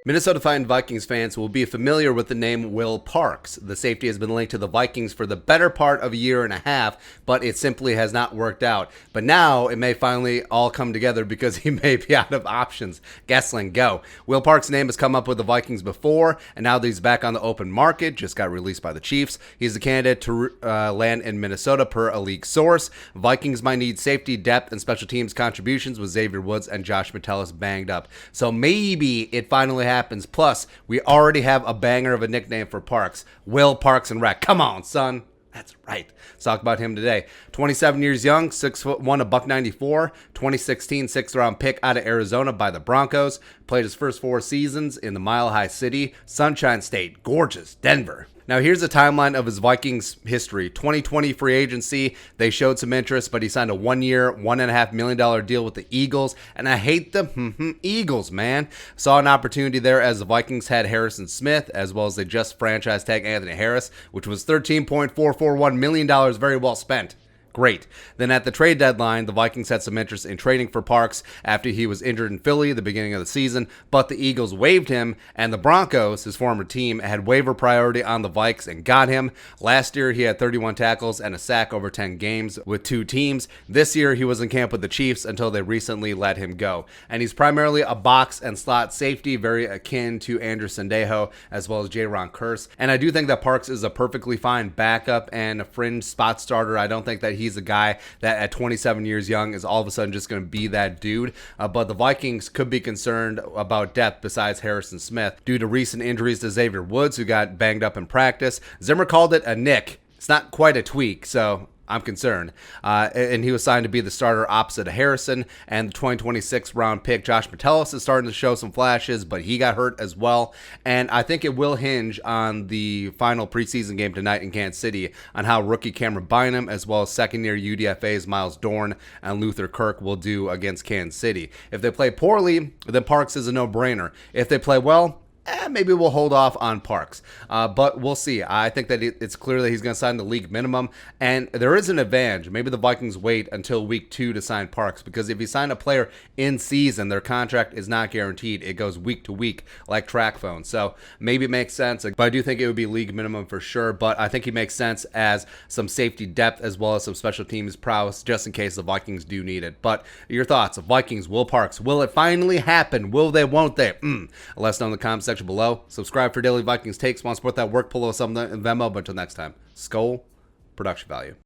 Minnesota Vikings fans will be familiar with the name Will Parks. The safety has been linked to the Vikings for the better part of a year and a half, but it simply has not worked out. But now it may finally all come together because he may be out of options. Gessling, go. Will Parks' name has come up with the Vikings before, and now that he's back on the open market, just got released by the Chiefs. He's a candidate to land in Minnesota per a league source. Vikings might need safety, depth, and special teams contributions with Xavier Woods and Josh Metellus banged up. So maybe it finally happens. Plus, we already have a banger of a nickname for Parks. Will Parks and Rec. Come on, son. That's right. Let's talk about him today. 27 years young, 6'1", $194. 2016 6th-round pick out of Arizona by the Broncos. Played his first 4 seasons in the Mile High City, Sunshine State, gorgeous Denver. Now here's a timeline of his Vikings history. 2020 free agency, they showed some interest, but he signed a 1-year, $1.5 million deal with the Eagles, and I hate the Eagles, man. Saw an opportunity there as the Vikings had Harrison Smith, as well as they just franchise tag Anthony Harris, which was $13.441 million, very well spent. Great. Then at the trade deadline, the Vikings had some interest in trading for Parks after he was injured in Philly at the beginning of the season, but the Eagles waived him, and the Broncos, his former team, had waiver priority on the Vikes and got him. Last year, he had 31 tackles and a sack over 10 games with 2 teams. This year, he was in camp with the Chiefs until they recently let him go. And he's primarily a box and slot safety, very akin to Andrew Sendejo, as well as Jaron Kearse. And I do think that Parks is a perfectly fine backup and a fringe spot starter. I don't think that he's a guy that at 27 years young is all of a sudden just going to be that dude. But the Vikings could be concerned about depth besides Harrison Smith due to recent injuries to Xavier Woods, who got banged up in practice. Zimmer called it a nick. It's not quite a tweak, so I'm concerned. And he was signed to be the starter opposite of Harrison. And the 2026 round pick, Josh Metellus, is starting to show some flashes, but he got hurt as well. And I think it will hinge on the final preseason game tonight in Kansas City on how rookie Cameron Bynum, as well as second-year UDFA's Miles Dorn and Luther Kirk will do against Kansas City. If they play poorly, then Parks is a no-brainer. If they play well, maybe we'll hold off on Parks, but we'll see. I think that it's clear that he's going to sign the league minimum, and there is an advantage. Maybe the Vikings wait until week 2 to sign Parks, because if you sign a player in season, their contract is not guaranteed. It goes week to week like track phone, so maybe it makes sense, but I do think it would be league minimum for sure, but I think he makes sense as some safety depth as well as some special teams prowess just in case the Vikings do need it. But your thoughts of Vikings, Will Parks, will it finally happen? Will they, won't they? Let us know in the comments section below. Subscribe for daily Vikings takes. Want to support that work, pull us something in Venmo. But until next time, Skol, production value.